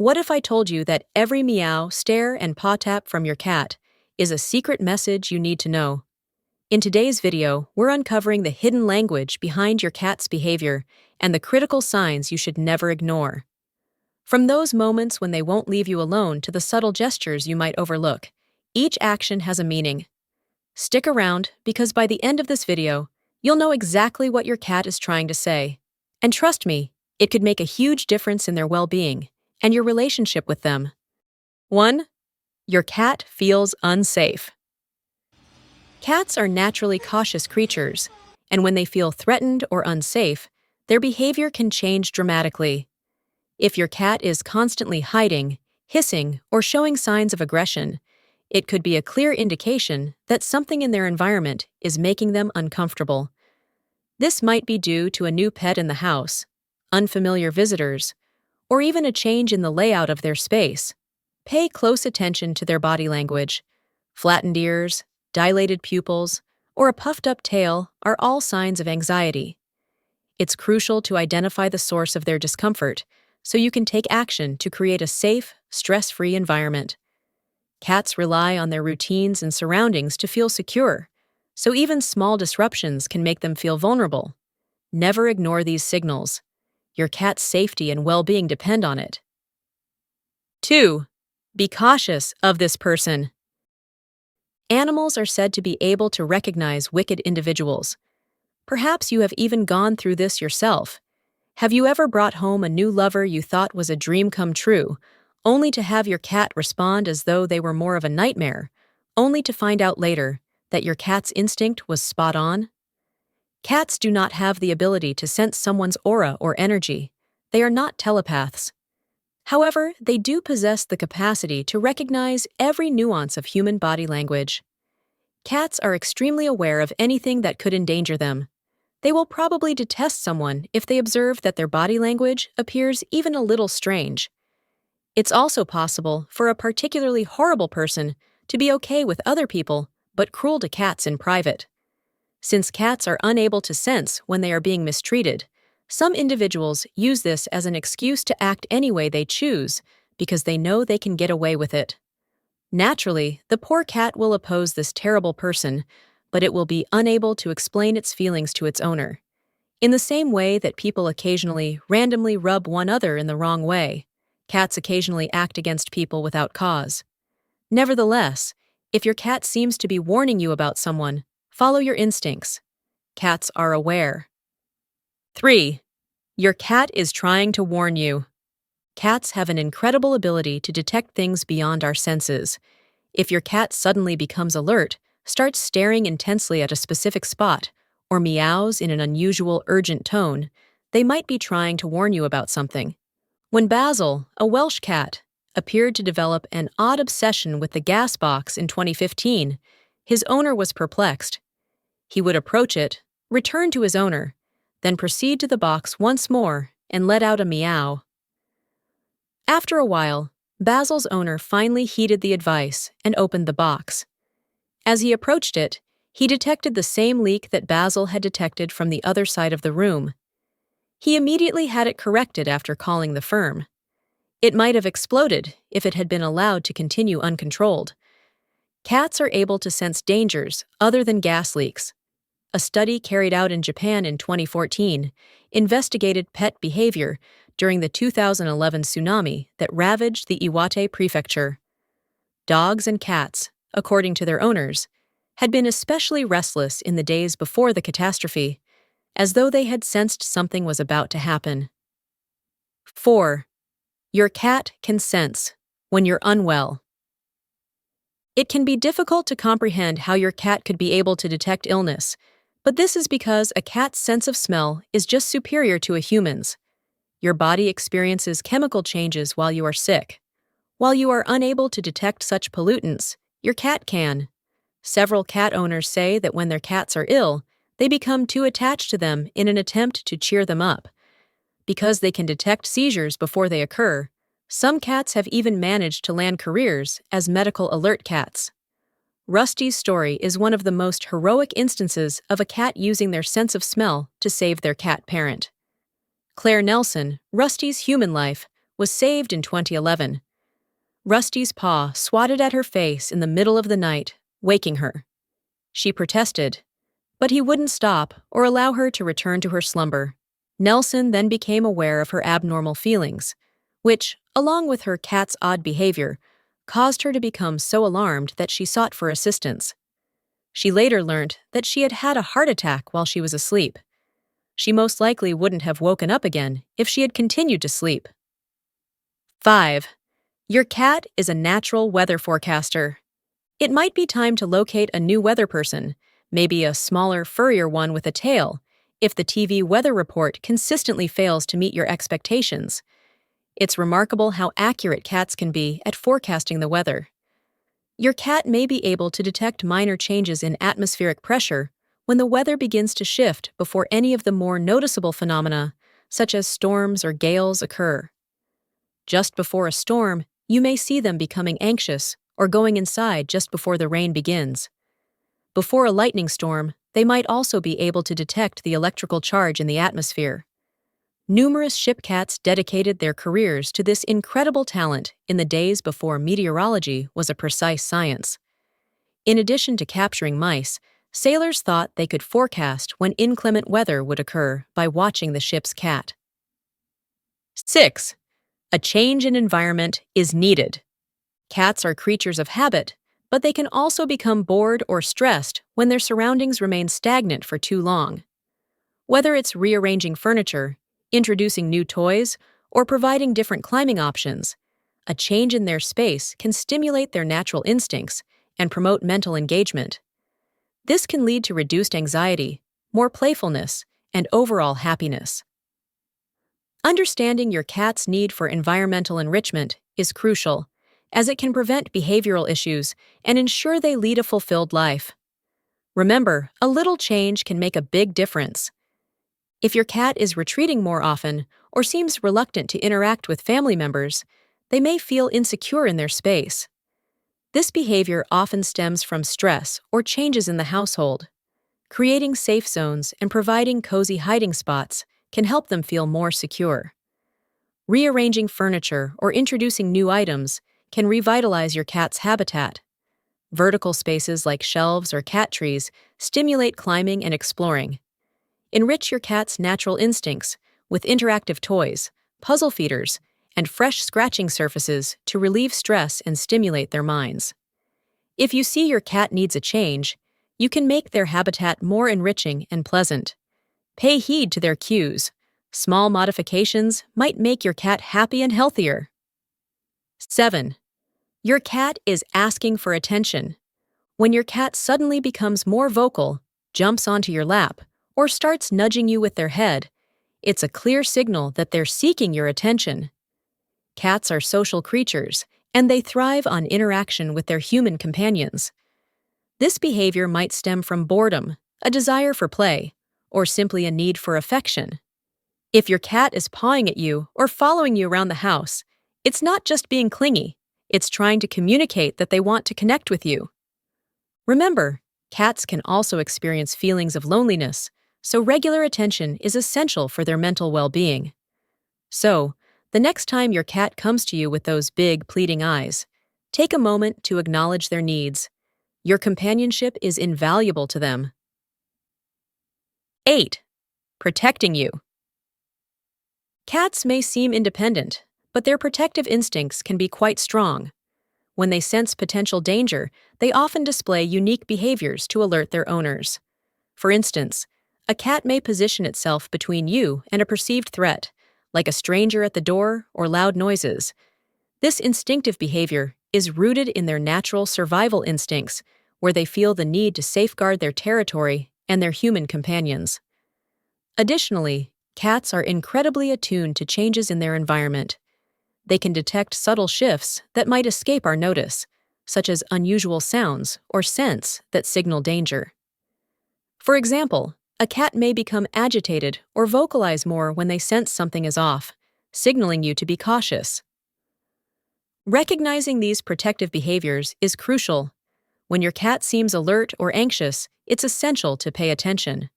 What if I told you that every meow, stare, and paw tap from your cat is a secret message you need to know? In today's video, we're uncovering the hidden language behind your cat's behavior and the critical signs you should never ignore. From those moments when they won't leave you alone to the subtle gestures you might overlook, each action has a meaning. Stick around, because by the end of this video, you'll know exactly what your cat is trying to say. And trust me, it could make a huge difference in their well-being and your relationship with them. 1. Your cat feels unsafe. Cats are naturally cautious creatures, and when they feel threatened or unsafe, their behavior can change dramatically. If your cat is constantly hiding, hissing, or showing signs of aggression, it could be a clear indication that something in their environment is making them uncomfortable. This might be due to a new pet in the house, unfamiliar visitors, or even a change in the layout of their space. Pay close attention to their body language. Flattened ears, dilated pupils, or a puffed-up tail are all signs of anxiety. It's crucial to identify the source of their discomfort so you can take action to create a safe, stress-free environment. Cats rely on their routines and surroundings to feel secure, so even small disruptions can make them feel vulnerable. Never ignore these signals. Your cat's safety and well-being depend on it. 2. Be cautious of this person. Animals are said to be able to recognize wicked individuals. Perhaps you have even gone through this yourself. Have you ever brought home a new lover you thought was a dream come true, only to have your cat respond as though they were more of a nightmare, only to find out later that your cat's instinct was spot on? Cats do not have the ability to sense someone's aura or energy. They are not telepaths. However, they do possess the capacity to recognize every nuance of human body language. Cats are extremely aware of anything that could endanger them. They will probably detest someone if they observe that their body language appears even a little strange. It's also possible for a particularly horrible person to be okay with other people, but cruel to cats in private. Since cats are unable to sense when they are being mistreated, some individuals use this as an excuse to act any way they choose because they know they can get away with it. Naturally, the poor cat will oppose this terrible person, but it will be unable to explain its feelings to its owner. In the same way that people occasionally randomly rub one another in the wrong way, cats occasionally act against people without cause. Nevertheless, if your cat seems to be warning you about someone, follow your instincts. Cats are aware. 3. Your cat is trying to warn you. Cats have an incredible ability to detect things beyond our senses. If your cat suddenly becomes alert, starts staring intensely at a specific spot, or meows in an unusual, urgent tone, they might be trying to warn you about something. When Basil, a Welsh cat, appeared to develop an odd obsession with the gas box in 2015, his owner was perplexed. He would approach it, return to his owner, then proceed to the box once more and let out a meow. After a while, Basil's owner finally heeded the advice and opened the box. As he approached it, he detected the same leak that Basil had detected from the other side of the room. He immediately had it corrected after calling the firm. It might have exploded if it had been allowed to continue uncontrolled. Cats are able to sense dangers other than gas leaks. A study carried out in Japan in 2014 investigated pet behavior during the 2011 tsunami that ravaged the Iwate prefecture. Dogs and cats, according to their owners, had been especially restless in the days before the catastrophe, as though they had sensed something was about to happen. 4. Your cat can sense when you're unwell. It can be difficult to comprehend how your cat could be able to detect illness, but this is because a cat's sense of smell is just superior to a human's. Your body experiences chemical changes while you are sick. While you are unable to detect such pollutants, your cat can. Several cat owners say that when their cats are ill, they become too attached to them in an attempt to cheer them up. Because they can detect seizures before they occur, some cats have even managed to land careers as medical alert cats. Rusty's story is one of the most heroic instances of a cat using their sense of smell to save their cat parent. Claire Nelson, Rusty's human life, was saved in 2011. Rusty's paw swatted at her face in the middle of the night, waking her. She protested, but he wouldn't stop or allow her to return to her slumber. Nelson then became aware of her abnormal feelings, which, along with her cat's odd behavior, caused her to become so alarmed that she sought for assistance. She later learned that she had had a heart attack while she was asleep. She most likely wouldn't have woken up again if she had continued to sleep. 5. Your cat is a natural weather forecaster. It might be time to locate a new weather person, maybe a smaller, furrier one with a tail, if the TV weather report consistently fails to meet your expectations. It's remarkable how accurate cats can be at forecasting the weather. Your cat may be able to detect minor changes in atmospheric pressure when the weather begins to shift before any of the more noticeable phenomena, such as storms or gales, occur. Just before a storm, you may see them becoming anxious or going inside just before the rain begins. Before a lightning storm, they might also be able to detect the electrical charge in the atmosphere. Numerous ship cats dedicated their careers to this incredible talent in the days before meteorology was a precise science. In addition to capturing mice, sailors thought they could forecast when inclement weather would occur by watching the ship's cat. 6. A change in environment is needed. Cats are creatures of habit, but they can also become bored or stressed when their surroundings remain stagnant for too long. Whether it's rearranging furniture, introducing new toys, or providing different climbing options, a change in their space can stimulate their natural instincts and promote mental engagement. This can lead to reduced anxiety, more playfulness, and overall happiness. Understanding your cat's need for environmental enrichment is crucial, as it can prevent behavioral issues and ensure they lead a fulfilled life. Remember, a little change can make a big difference. If your cat is retreating more often or seems reluctant to interact with family members, they may feel insecure in their space. This behavior often stems from stress or changes in the household. Creating safe zones and providing cozy hiding spots can help them feel more secure. Rearranging furniture or introducing new items can revitalize your cat's habitat. Vertical spaces like shelves or cat trees stimulate climbing and exploring. Enrich your cat's natural instincts with interactive toys, puzzle feeders, and fresh scratching surfaces to relieve stress and stimulate their minds. If you see your cat needs a change, you can make their habitat more enriching and pleasant. Pay heed to their cues. Small modifications might make your cat happy and healthier. 7. Your cat is asking for attention. When your cat suddenly becomes more vocal, jumps onto your lap, or starts nudging you with their head, it's a clear signal that they're seeking your attention. Cats are social creatures, and they thrive on interaction with their human companions. This behavior might stem from boredom, a desire for play, or simply a need for affection. If your cat is pawing at you or following you around the house, it's not just being clingy, it's trying to communicate that they want to connect with you. Remember, cats can also experience feelings of loneliness, so regular attention is essential for their mental well-being. So, the next time your cat comes to you with those big, pleading eyes, take a moment to acknowledge their needs. Your companionship is invaluable to them. 8. Protecting you. Cats may seem independent, but their protective instincts can be quite strong. When they sense potential danger, they often display unique behaviors to alert their owners. For instance, a cat may position itself between you and a perceived threat, like a stranger at the door or loud noises. This instinctive behavior is rooted in their natural survival instincts, where they feel the need to safeguard their territory and their human companions. Additionally, cats are incredibly attuned to changes in their environment. They can detect subtle shifts that might escape our notice, such as unusual sounds or scents that signal danger. For example, a cat may become agitated or vocalize more when they sense something is off, signaling you to be cautious. Recognizing these protective behaviors is crucial. When your cat seems alert or anxious, it's essential to pay attention.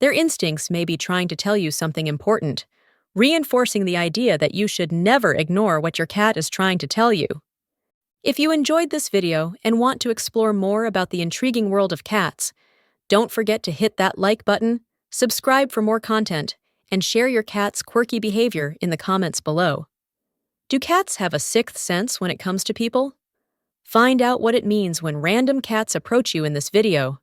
Their instincts may be trying to tell you something important, reinforcing the idea that you should never ignore what your cat is trying to tell you. If you enjoyed this video and want to explore more about the intriguing world of cats, don't forget to hit that like button, subscribe for more content, and share your cat's quirky behavior in the comments below. Do cats have a sixth sense when it comes to people? Find out what it means when random cats approach you in this video.